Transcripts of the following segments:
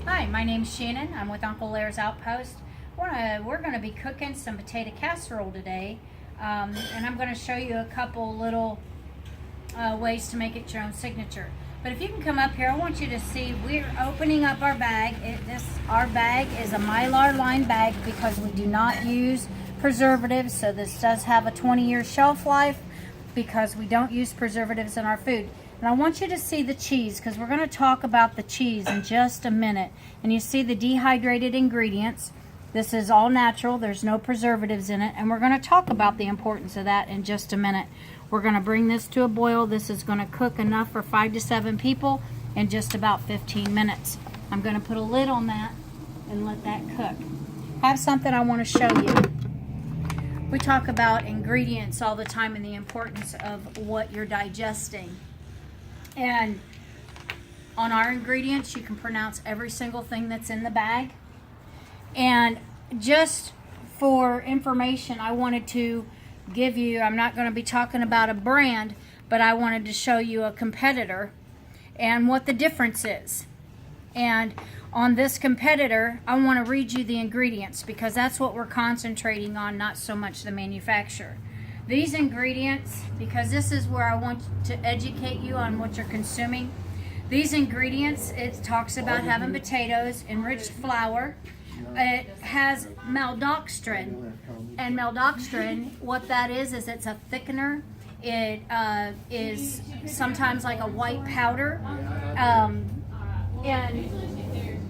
Hi, my name's Shannon. I'm with Uncle Lair's Outpost. We're going to be cooking some potato casserole today, and I'm going to show you a couple little ways to make it your own signature. But if you can come up here, I want you to see we're opening up our bag. Our bag is a Mylar lined bag because we do not use preservatives, so this does have a 20-year shelf life because we don't use preservatives in our food. And I want you to see the cheese because we're going to talk about the cheese in just a minute. And you see the dehydrated ingredients. This is all natural. There's no preservatives in it. And we're going to talk about the importance of that in just a minute. We're going to bring this to a boil. This is going to cook enough for 5 to 7 people in just about 15 minutes. I'm going to put a lid on that and let that cook. I have something I want to show you. We talk about ingredients all the time and the importance of what you're digesting. And on our ingredients, you can pronounce every single thing that's in the bag. And just for information, I wanted to give you, I'm not going to be talking about a brand, but I wanted to show you a competitor and what the difference is. And on this competitor, I want to read you the ingredients because that's what we're concentrating on, not so much the manufacturer. These ingredients, because this is where I want to educate you on what you're consuming. These ingredients, it talks about having potatoes, enriched flour. It has maltodextrin. And maltodextrin, what that is it's a thickener. It is sometimes like a white powder. And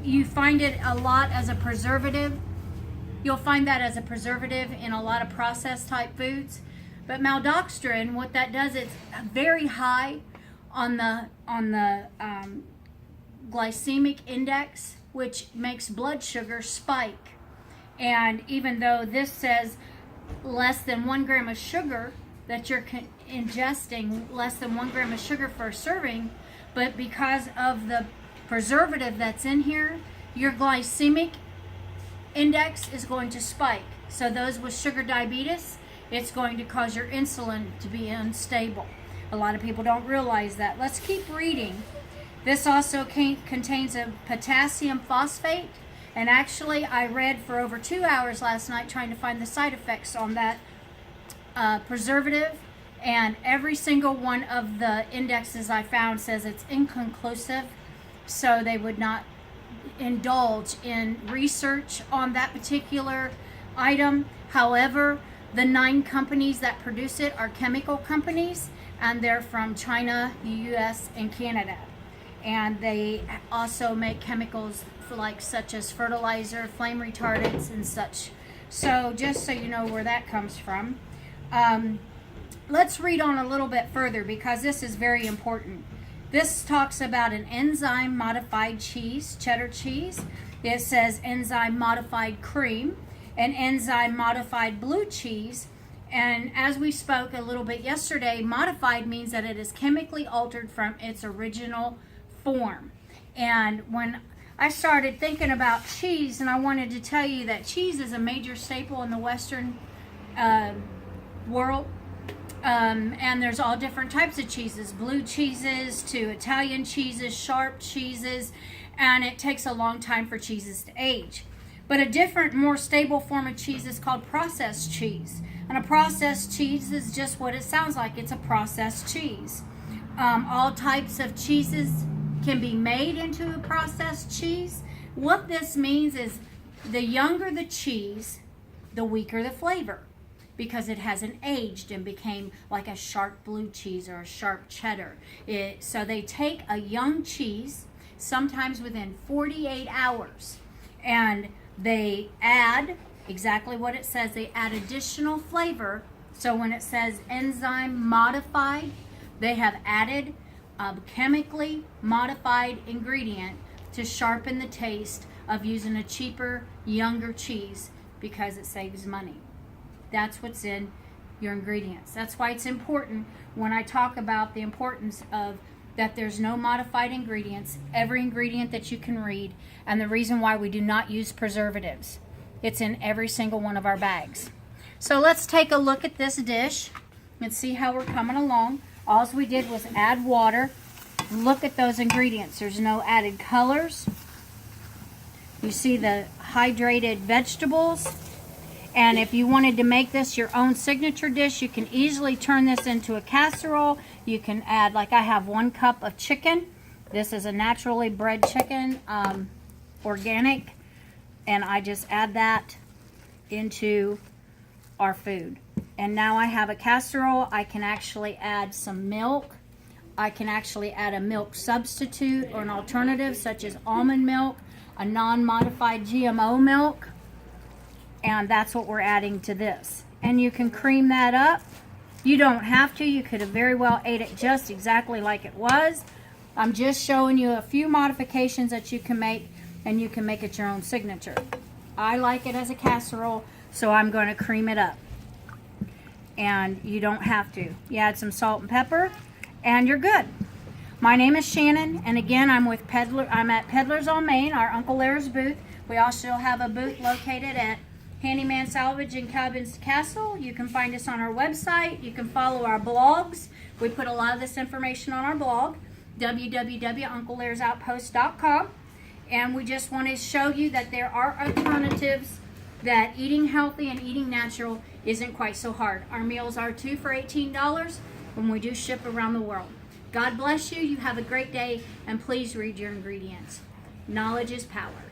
you find it a lot as a preservative. You'll find that as a preservative in a lot of processed type foods. But maltodextrin, what that does, it's very high on the glycemic index, which makes blood sugar spike. And even though this says less than 1 gram of sugar, that you're ingesting less than 1 gram of sugar for a serving, but because of the preservative that's in here, your glycemic index is going to spike. So those with sugar diabetes, it's going to cause your insulin to be unstable. A lot of people don't realize that. Let's keep reading. This also contains a potassium phosphate. And actually, I read for over 2 hours last night trying to find the side effects on that preservative. And every single one of the indexes I found says it's inconclusive. So they would not indulge in research on that particular item. However, the 9 companies that produce it are chemical companies, and they're from China, the US, and Canada. And they also make chemicals such as fertilizer, flame retardants, and such. So just so you know where that comes from. Let's read on a little bit further because this is very important. This talks about an enzyme modified cheese, cheddar cheese. It says enzyme modified cream, an enzyme modified blue cheese. And as we spoke a little bit yesterday, modified means that it is chemically altered from its original form. And when I started thinking about cheese, and I wanted to tell you that cheese is a major staple in the Western world. And there's all different types of cheeses, blue cheeses to Italian cheeses, sharp cheeses, and it takes a long time for cheeses to age. But a different, more stable form of cheese is called processed cheese. And a processed cheese is just what it sounds like. It's a processed cheese. All types of cheeses can be made into a processed cheese. What this means is the younger the cheese, the weaker the flavor, because it hasn't aged and became like a sharp blue cheese or a sharp cheddar. So they take a young cheese, sometimes within 48 hours, and they add exactly what it says. They add additional flavor. So when it says enzyme modified, they have added a chemically modified ingredient to sharpen the taste of using a cheaper, younger cheese because it saves money. That's what's in your ingredients. That's why it's important when I talk about the importance of that there's no modified ingredients, every ingredient that you can read, and the reason why we do not use preservatives. It's in every single one of our bags. So let's take a look at this dish and see how we're coming along. All we did was add water. Look at those ingredients. There's no added colors. You see the hydrated vegetables. And if you wanted to make this your own signature dish, you can easily turn this into a casserole. You can add, like I have 1 cup of chicken. This is a naturally bred chicken, organic. And I just add that into our food. And now I have a casserole. I can actually add some milk. I can actually add a milk substitute or an alternative such as almond milk, a non-modified GMO milk. And that's what we're adding to this. And you can cream that up. You don't have to. You could have very well ate it just exactly like it was. I'm just showing you a few modifications that you can make, and you can make it your own signature. I like it as a casserole, so I'm going to cream it up. And you don't have to. You add some salt and pepper, and you're good. My name is Shannon, and again, I'm at Peddlers on Main, our Uncle Larry's booth. We also have a booth located at Handyman Salvage in Cabins Castle. You can find us on our website. You can follow our blogs. We put a lot of this information on our blog, www.unclelarrysoutpost.com. And we just want to show you that there are alternatives, that eating healthy and eating natural isn't quite so hard. Our meals are 2 for $18 when we do ship around the world. God bless you. You have a great day, and please read your ingredients. Knowledge is power.